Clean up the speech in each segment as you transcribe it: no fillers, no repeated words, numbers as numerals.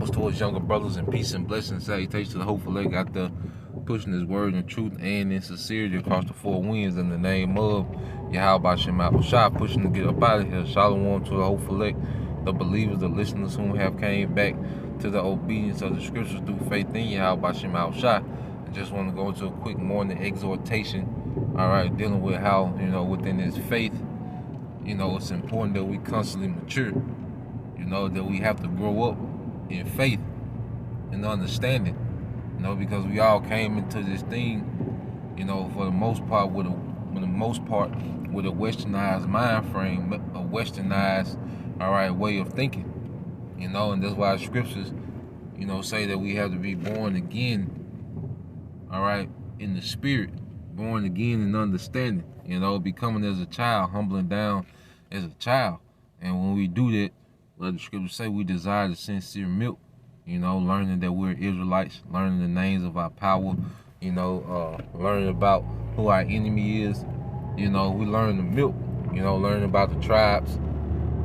Bibles towards younger brothers, and peace and blessings. Salutations to the hopeful leg out there, pushing His word in truth and in sincerity across the four winds in the name of Yahweh Shem Shah, pushing to get up out of here. Shalom to the hopeful leg, the believers, the listeners who have came back to the obedience of the scriptures through faith in Yahweh Shem Shah. I just want to go into a quick morning exhortation, all right, dealing with how, within this faith, it's important that we constantly mature, that we have to grow up in faith and understanding, because we all came into this thing, for the most part with a westernized mind frame, a westernized, way of thinking, and that's why scriptures, say that we have to be born again, in the spirit, born again in understanding, becoming as a child, humbling down as a child. And when we do that, let the scriptures say we desire the sincere milk, learning that we're Israelites, learning the names of our power, learning about who our enemy is, we learn the milk, learning about the tribes,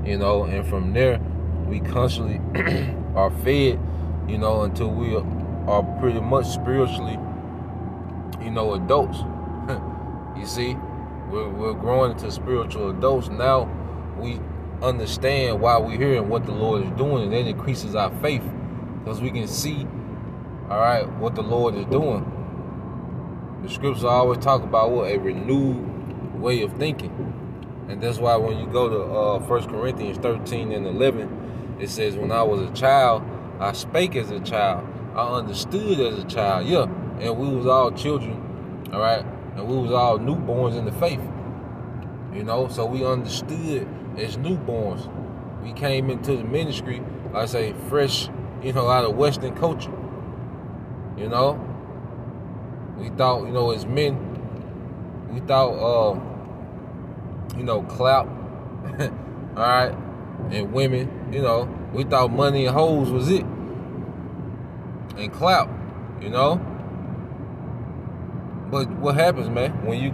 and from there, we constantly are fed, until we are pretty much spiritually, adults. You see, we're growing into spiritual adults. Now we understand why we're here and what the Lord is doing, and that increases our faith because we can see, what the Lord is doing. The scriptures always talk about a renewed way of thinking, and that's why when you go to 1 Corinthians 13 and 11, it says, when I was a child, I spake as a child, I understood as a child. Yeah, and we was all children, and we was all newborns in the faith, so we understood as newborns. We came into the ministry, like I say, fresh, out of Western culture. We thought, as men, we thought, clout, and women, we thought money and hoes was it, and clout, But what happens, man, when you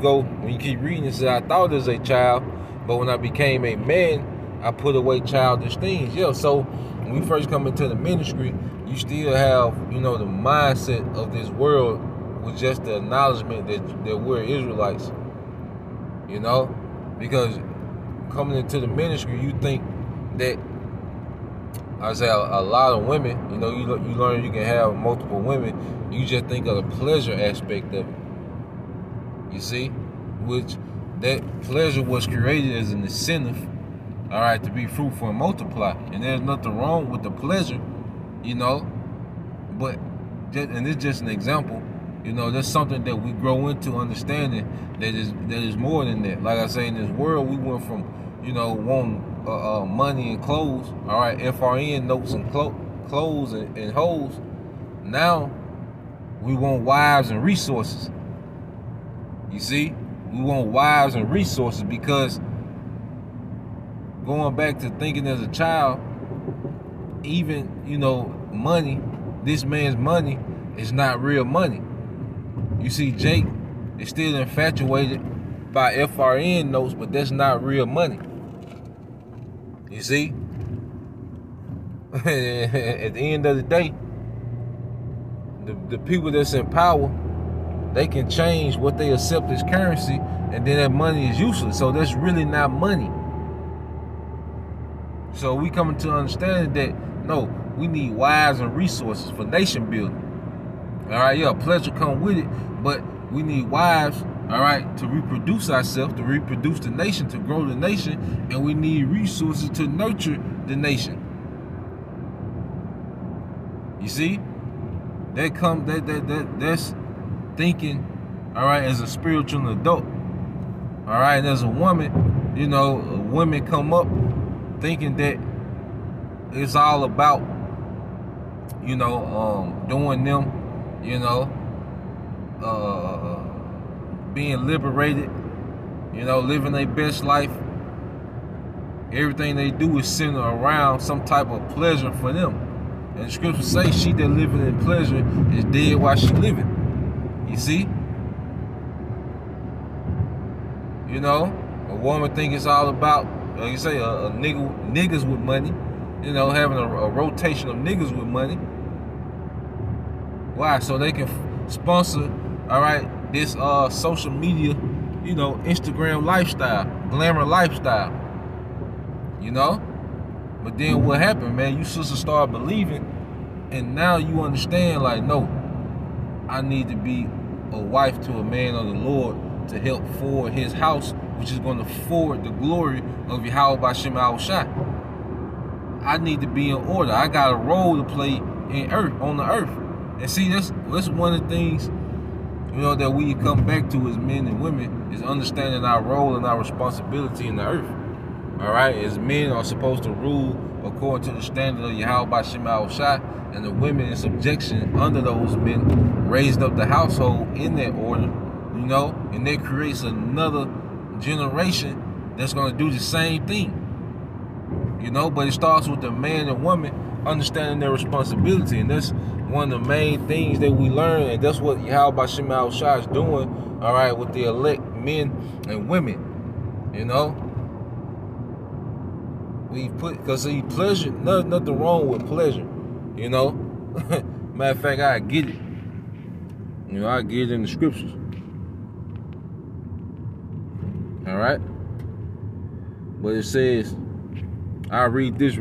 keep reading, it says, I thought as a child, but when I became a man, I put away childish things. Yeah, so when we first come into the ministry, you still have, the mindset of this world with just the acknowledgement that we're Israelites, because coming into the ministry, you think that, I say a lot of women, you learn you can have multiple women, you just think of the pleasure aspect of it. You see, which that pleasure was created as an incentive, to be fruitful and multiply. And there's nothing wrong with the pleasure, but and it's just an example, there's something that we grow into understanding that is more than that. Like I say, in this world, we went from, wanting money and clothes, FRN notes and clothes and hoes. Now we want wives and resources. You see, we want wives and resources because going back to thinking as a child, even, money, this man's money is not real money. You see, Jake is still infatuated by FRN notes, but that's not real money. You see? At the end of the day, the people that's in power, they can change what they accept as currency, and then that money is useless. So that's really not money. So we coming to understand that, no, we need wives and resources for nation building. Pleasure come with it, but we need wives, to reproduce ourselves, to reproduce the nation, to grow the nation, and we need resources to nurture the nation. You see? That's thinking, as a spiritual adult. And as a woman, women come up thinking that it's all about, doing them, being liberated, living their best life. Everything they do is centered around some type of pleasure for them. And the scriptures say, she that living in pleasure is dead while she living. You see? A woman think it's all about, like you say, niggas with money, you know, having a rotation of niggas with money. Why? So they can sponsor, all right, this social media, you know, Instagram lifestyle, glamour lifestyle, you know? But then what happened, man? You sisters start believing, and now you understand, like, no, I need to be a wife to a man of the Lord to help forward his house, which is going to forward the glory of Yahweh B'Shem Yahushua. I need to be in order. I got a role to play in earth, on the earth. And see, that's one of the things, you know, that we come back to as men and women, is understanding our role and our responsibility in the earth. All right, as men are supposed to rule according to the standard of Yahweh B'Shem Yahushua, and the women in subjection under those men raised up the household in that order, you know, and that creates another generation that's going to do the same thing, you know. But it starts with the man and woman understanding their responsibility, and that's one of the main things that we learn, and that's what Yahweh B'Shem Yahushua is doing, all right, with the elect men and women, you know. We put, because see, pleasure, nothing wrong with pleasure, you know. Matter of fact, I get it. You know, I get it in the scriptures. All right. But it says, I'll read this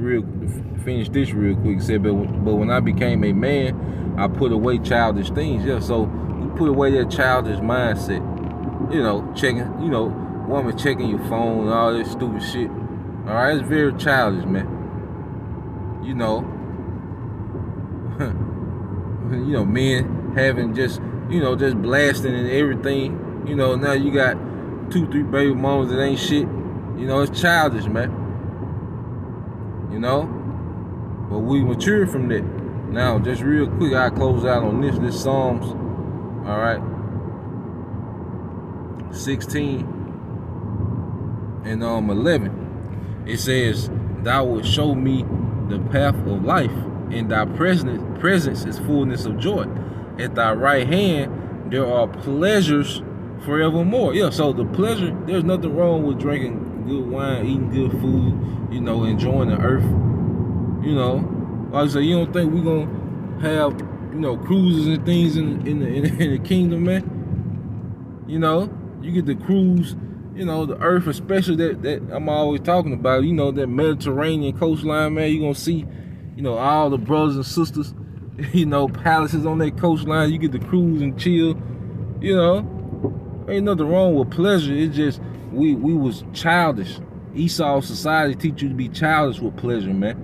finish this real quick. It said, but when I became a man, I put away childish things. Yeah, so you put away that childish mindset. You know, checking, you know, woman checking your phone and all this stupid shit. All right, it's very childish, man. You know, you know, men having just, you know, just blasting and everything. You know, now you got 2-3 baby mamas that ain't shit. You know, it's childish, man. You know, but we mature from that. Now, just real quick, I'll close out on this Psalms, all right, 16 and 11. It says, thou wilt show me the path of life, and thy presence is fullness of joy. At thy right hand there are pleasures forevermore. Yeah, so the pleasure, there's nothing wrong with drinking good wine, eating good food, you know, enjoying the earth. You know, like I say, you don't think we're gonna have, you know, cruises and things in the kingdom, man? You know, you get to cruise, you know, the earth, especially that I'm always talking about, you know, that Mediterranean coastline, man. You're gonna see, you know, all the brothers and sisters, you know, palaces on that coastline. You get to cruise and chill, you know. Ain't nothing wrong with pleasure. It's just we was childish. Esau society teach you to be childish with pleasure, man.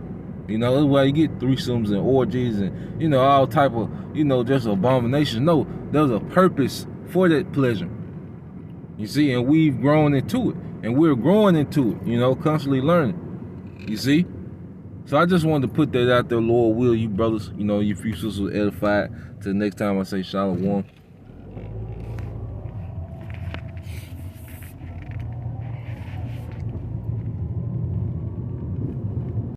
You know, that's why you get threesomes and orgies and, you know, all type of, you know, just abominations. No, there's a purpose for that pleasure. You see, and we've grown into it, and we're growing into it, you know, constantly learning. You see? So I just wanted to put that out there. Lord will, you brothers, you know, you few sisters edified. Till next time I say shalom.